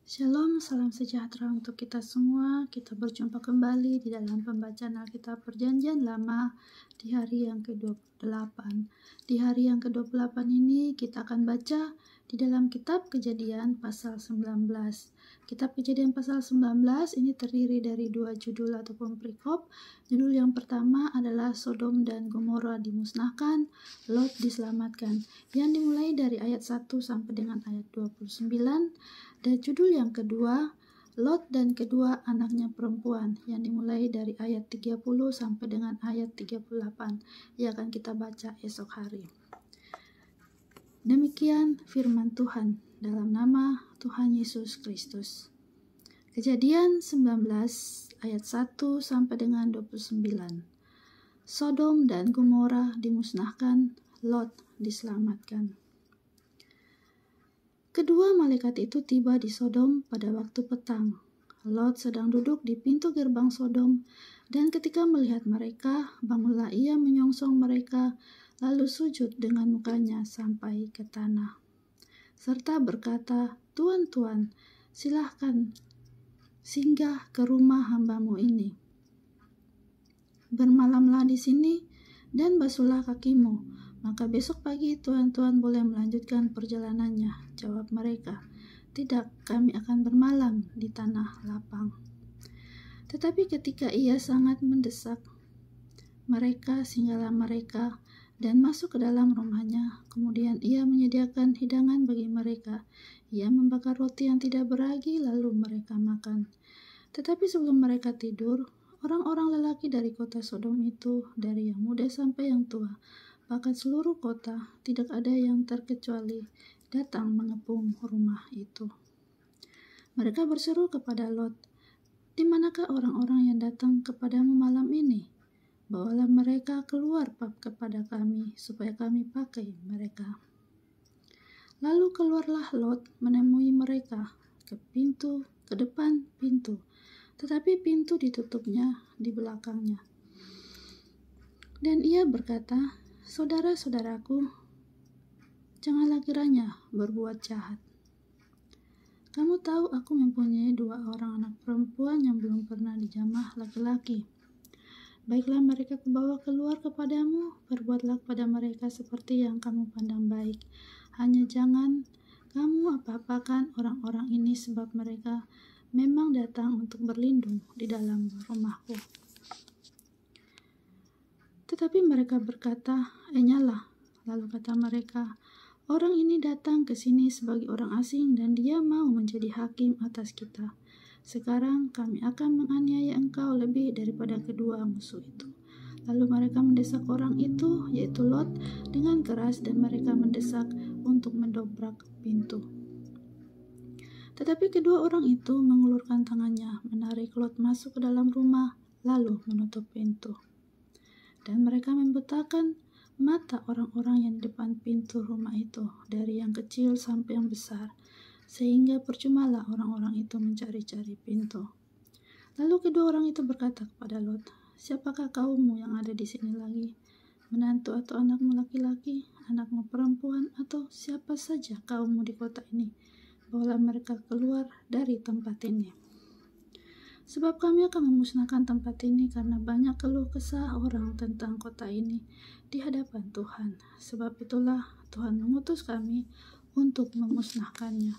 Shalom, salam sejahtera untuk kita semua. Kita berjumpa kembali di dalam pembacaan Alkitab Perjanjian Lama di hari yang ke-28. Di hari yang ke-28 ini kita akan baca di dalam kitab Kejadian pasal 19. Kitab Kejadian pasal 19 ini terdiri dari dua judul ataupun perikop. Judul yang pertama adalah Sodom dan Gomora dimusnahkan, Lot diselamatkan, yang dimulai dari ayat 1 sampai dengan ayat 29. Dan judul yang kedua, Lot dan kedua anaknya perempuan, yang dimulai dari ayat 30 sampai dengan ayat 38, yang akan kita baca esok hari. Demikian firman Tuhan dalam nama Tuhan Yesus Kristus. Kejadian 19 ayat 1 sampai dengan 29. Sodom dan Gomora dimusnahkan, Lot diselamatkan. Kedua malaikat itu tiba di Sodom pada waktu petang. Lot sedang duduk di pintu gerbang Sodom, dan ketika melihat mereka, bangunlah ia menyongsong mereka, lalu sujud dengan mukanya sampai ke tanah, serta berkata, "Tuan, Tuan, silahkan singgah ke rumah hambamu ini. Bermalamlah di sini dan basuhlah kakimu. Maka besok pagi tuan-tuan boleh melanjutkan perjalanannya." Jawab mereka, "Tidak, kami akan bermalam di tanah lapang." Tetapi ketika ia sangat mendesak mereka, singgahlah mereka dan masuk ke dalam rumahnya. Kemudian ia menyediakan hidangan bagi mereka. Ia membakar roti yang tidak beragi, lalu mereka makan. Tetapi sebelum mereka tidur, orang-orang lelaki dari kota Sodom itu, dari yang muda sampai yang tua, bahkan seluruh kota, tidak ada yang terkecuali, datang mengepung rumah itu. Mereka berseru kepada Lot, "Di manakah orang-orang yang datang kepadamu malam ini? Bawalah mereka keluar kepada kami, supaya kami pakai mereka." Lalu keluarlah Lot menemui mereka ke depan pintu, tetapi pintu ditutupnya di belakangnya. Dan ia berkata, "Saudara-saudaraku, janganlah kiranya berbuat jahat. Kamu tahu aku mempunyai 2 orang anak perempuan yang belum pernah dijamah laki-laki. Baiklah mereka kebawa keluar kepadamu, perbuatlah kepada mereka seperti yang kamu pandang baik. Hanya jangan kamu apa-apakan orang-orang ini, sebab mereka memang datang untuk berlindung di dalam rumahku." Tetapi mereka berkata, "Enyalah." Lalu kata mereka, "Orang ini datang ke sini sebagai orang asing dan dia mau menjadi hakim atas kita. Sekarang kami akan menganiaya engkau lebih daripada kedua musuh itu." Lalu mereka mendesak orang itu, yaitu Lot, dengan keras, dan mereka mendesak untuk mendobrak pintu. Tetapi kedua orang itu mengulurkan tangannya, menarik Lot masuk ke dalam rumah, lalu menutup pintu. Dan mereka membutakan mata orang-orang yang di depan pintu rumah itu, dari yang kecil sampai yang besar, sehingga percumalah orang-orang itu mencari-cari pintu. Lalu kedua orang itu berkata kepada Lot, "Siapakah kaummu yang ada di sini lagi? Menantu atau anakmu laki-laki, anakmu perempuan, atau siapa saja kaummu di kota ini? Bawalah mereka keluar dari tempat ini. Sebab kami akan memusnahkan tempat ini karena banyak keluh kesah orang tentang kota ini di hadapan Tuhan. Sebab itulah Tuhan mengutus kami untuk memusnahkannya."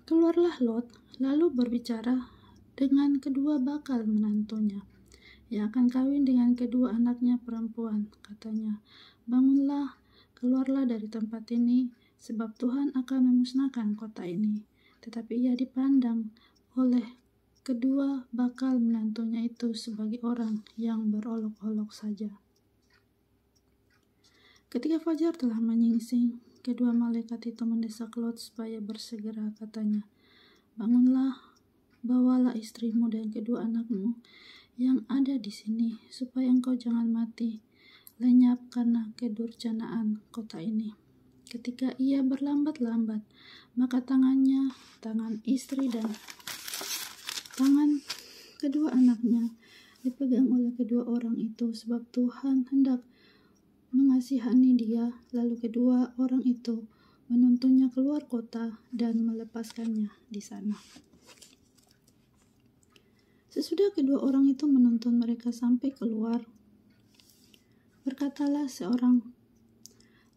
Keluarlah Lot, lalu berbicara dengan kedua bakal menantunya, yang akan kawin dengan kedua anaknya perempuan. Katanya, "Bangunlah, keluarlah dari tempat ini, sebab Tuhan akan memusnahkan kota ini." Tetapi ia dipandang oleh kedua bakal menantunya itu sebagai orang yang berolok-olok saja. Ketika fajar telah menyingsing, kedua malaikat itu mendesak Lot supaya bersegera. Katanya, "Bangunlah, bawalah istrimu dan kedua anakmu yang ada di sini, supaya engkau jangan mati lenyap karena kedurjanaan kota ini." Ketika ia berlambat-lambat, maka tangan istri dan tangan kedua anaknya dipegang oleh kedua orang itu, sebab Tuhan hendak mengasihani dia. Lalu kedua orang itu menuntunnya keluar kota dan melepaskannya di sana. Sesudah kedua orang itu menuntun mereka sampai keluar, berkatalah seorang,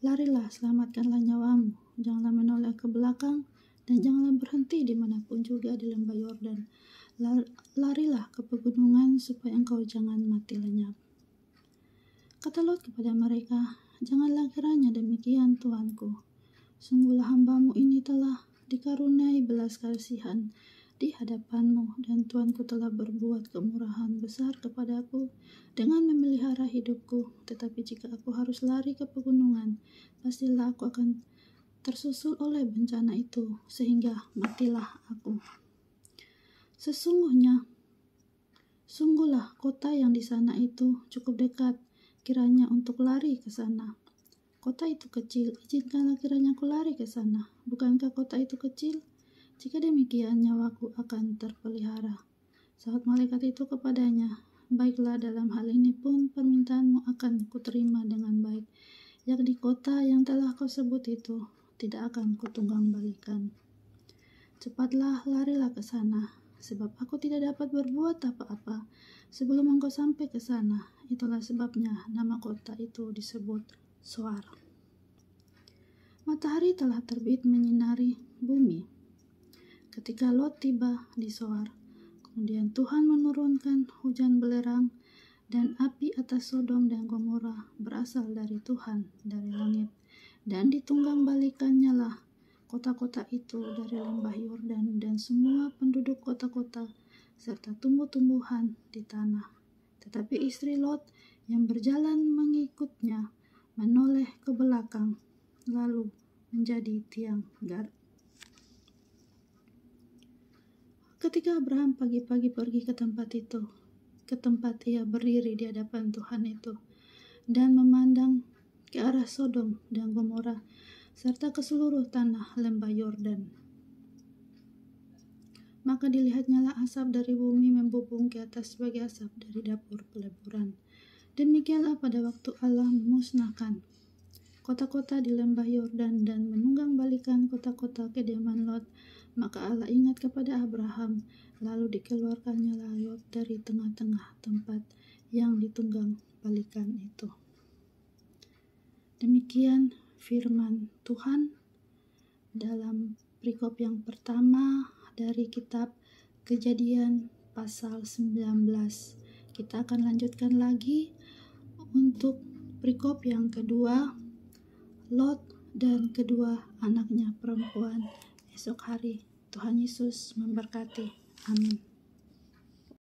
"Larilah, selamatkanlah nyawamu, janganlah menoleh ke belakang, dan janganlah berhenti dimanapun juga di lembah Yordan. Larilah ke pegunungan supaya engkau jangan mati lenyap." Kata Lot kepada mereka, "Janganlah kiranya demikian, Tuanku. Sungguhlah hambamu ini telah dikaruniai belas kasihan di hadapanmu, dan Tuanku telah berbuat kemurahan besar kepadaku dengan memelihara hidupku. Tetapi jika aku harus lari ke pegunungan, pastilah aku akan tersusul oleh bencana itu, sehingga matilah aku. Sungguhlah kota yang di sana itu cukup dekat kiranya untuk lari ke sana. Kota itu kecil, izinkanlah kiranya aku lari ke sana. Bukankah kota itu kecil? Jika demikian, nyawaku akan terpelihara." Sahut malaikat itu kepadanya, "Baiklah, dalam hal ini pun permintaanmu akan kuterima dengan baik, yakni kota yang telah kau sebut itu tidak akan kutunggang balikan. Cepatlah, larilah ke sana, sebab aku tidak dapat berbuat apa-apa sebelum engkau sampai ke sana." Itulah sebabnya nama kota itu disebut Zoar. Matahari telah terbit menyinari bumi ketika Lot tiba di Zoar. Kemudian Tuhan menurunkan hujan belerang dan api atas Sodom dan Gomora berasal dari Tuhan dari langit, dan ditunggang balikannya lah kota-kota itu dari lembah Yordan dan semua penduduk kota-kota serta tumbuh-tumbuhan di tanah. Tetapi istri Lot yang berjalan mengikutnya menoleh ke belakang, lalu menjadi tiang gar. Ketika Abraham pagi-pagi pergi ke tempat itu, ke tempat ia berdiri di hadapan Tuhan itu, dan memandang ke arah Sodom dan Gomora serta ke seluruh tanah lembah Yordan, maka dilihatnyalah asap dari bumi membubung ke atas sebagai asap dari dapur peleburan. Demikianlah pada waktu Allah memusnahkan kota-kota di lembah Yordan dan menunggang balikan kota-kota kediaman Lot, maka Allah ingat kepada Abraham, lalu dikeluarkannya Lot dari tengah-tengah tempat yang ditunggang balikan itu. Demikian firman Tuhan dalam perikop yang pertama dari kitab Kejadian pasal 19. Kita akan lanjutkan lagi untuk perikop yang kedua, Lot dan kedua anaknya perempuan esok hari. Tuhan Yesus memberkati. Amin.